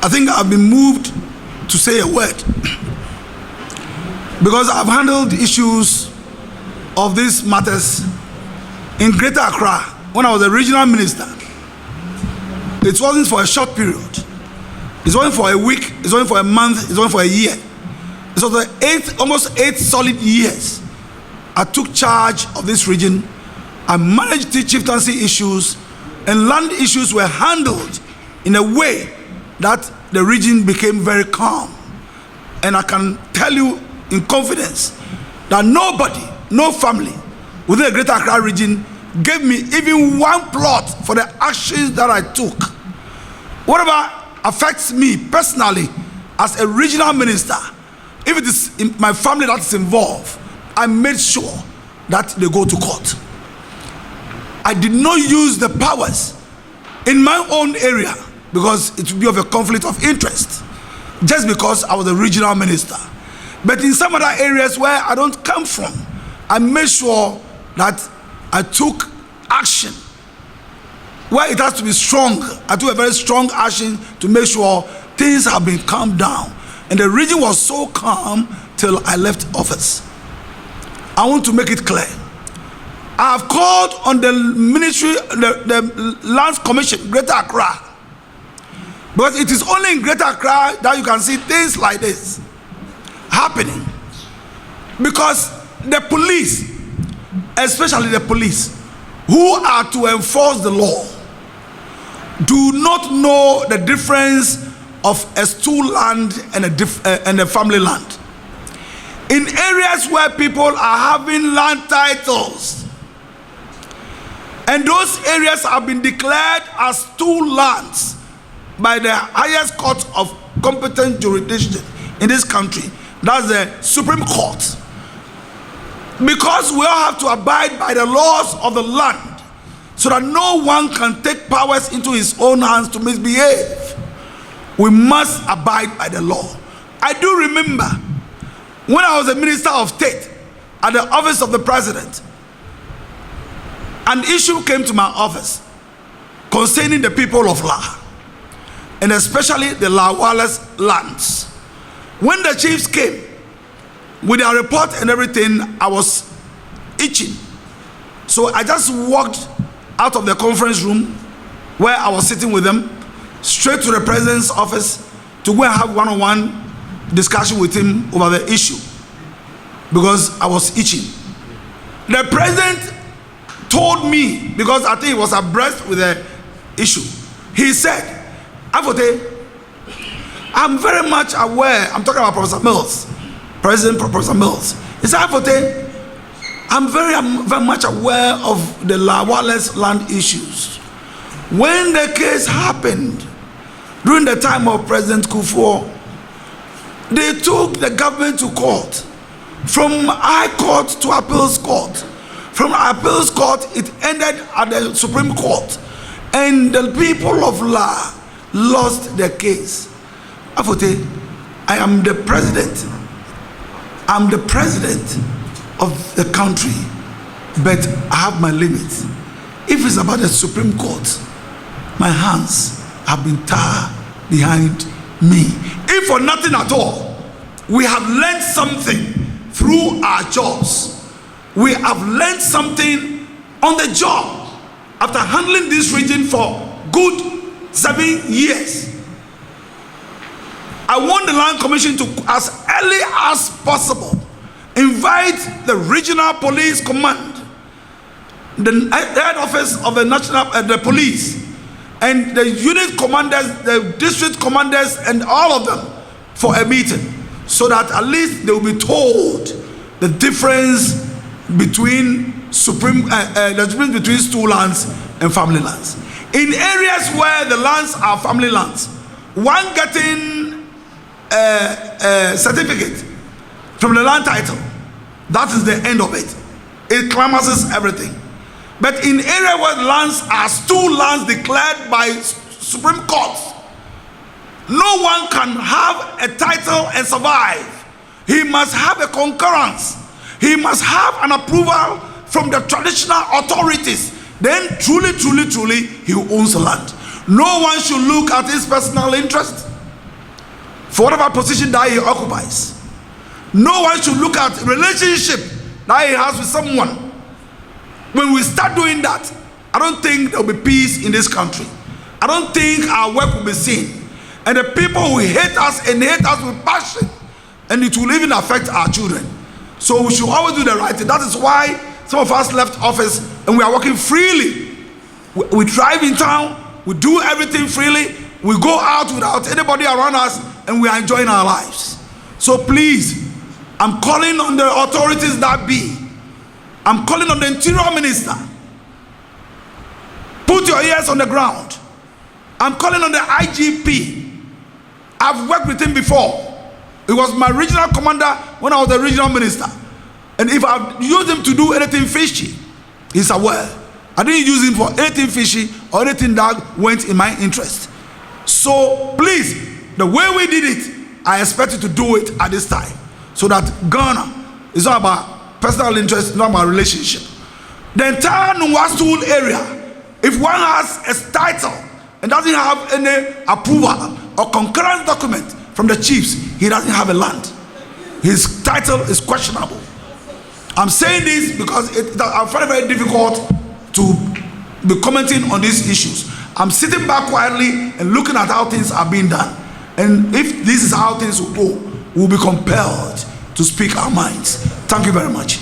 I think I've been moved to say a word because I've handled issues of these matters in Greater Accra when I was a regional minister. It wasn't for a short period. It wasn't for a week. It wasn't for a month. It wasn't for a year. It was almost 8 solid years. I took charge of this region. I managed the chieftaincy issues, and land issues were handled in a way that the region became very calm. And I can tell you in confidence that nobody, no family within the Greater Accra region gave me even one plot for the actions that I took. Whatever affects me personally as a regional minister, if it is in my family that is involved, I made sure that they go to court. I did not use the powers in my own area because it would be of a conflict of interest, just because I was a regional minister. But in some other areas where I don't come from, I made sure that I took action. Where it has to be strong, I took a very strong action to make sure things have been calmed down. And the region was so calm till I left office. I want to make it clear. I have called on the ministry, the Lands Commission, Greater Accra. But it is only in Greater Accra that you can see things like this happening. Because the police, especially the police, who are to enforce the law, do not know the difference of a stool land and a family land. In areas where people are having land titles, and those areas have been declared as stool lands by the highest court of competent jurisdiction in this country, that's the Supreme Court. Because we all have to abide by the laws of the land, so that no one can take powers into his own hands to misbehave. We must abide by the law. I do remember when I was a minister of state at the office of the president, an issue came to my office concerning the people of La, and especially the Lawales lands. When the chiefs came with their report and everything, I was itching. So I just walked out of the conference room where I was sitting with them, straight to the president's office to go and have one-on-one discussion with him over the issue, because I was itching. The president told me, because I think he was abreast with the issue, he said, Afote, I'm very much aware, I'm talking about Professor Mills, President Professor Mills. He said, Afote, I'm very much aware of the Lawales land issues. When the case happened during the time of President Kufuor, they took the government to court, from High Court to Appeals Court. From Appeals Court, it ended at the Supreme Court, and the people of La lost their case. Afote, I am the president. I'm the president of the country, but I have my limits. If it's about the Supreme Court, my hands have been tied behind me. If for nothing at all, we have learned something through our jobs. We have learned something on the job after handling this region for good 7 years. I want the Land Commission to, as early as possible, invite the Regional Police Command, the head office of the National the Police, and the unit commanders, the district commanders, and all of them for a meeting, so that at least they will be told the difference between between stool lands and family lands. In areas where the lands are family lands, one getting a certificate from the land title, that is the end of it. It clamouses everything. But in areas where lands are stool lands declared by Supreme Court, no one can have a title and survive. He must have a concurrence. He must have an approval from the traditional authorities. Then truly, he owns the land. No one should look at his personal interest. for whatever position that he occupies. No one should look at relationship that he has with someone. When we start doing that, I don't think there will be peace in this country. I don't think our work will be seen. And the people will hate us and hate us with passion. And it will even affect our children. So we should always do the right thing. That is why some of us left office and we are working freely. We drive in town, we do everything freely, we go out without anybody around us, and we are enjoying our lives. So please, I'm calling on the authorities that be. I'm calling on the Interior Minister. Put your ears on the ground. I'm calling on the IGP. I've worked with him before. He was my regional commander when I was the regional minister. And if I've used him to do anything fishy, he's aware. I didn't use him for anything fishy or anything that went in my interest. So please, the way we did it, I expect you to do it at this time. So that Ghana is not about personal interest, it's not about relationship. The entire Nwasul area, if one has a title and doesn't have any approval or concurrent document from the chiefs, he doesn't have a land. His title is questionable. I'm saying this because I find it very difficult to be commenting on these issues. I'm sitting back quietly and looking at how things are being done. And if this is how things will go, we'll be compelled to speak our minds. Thank you very much.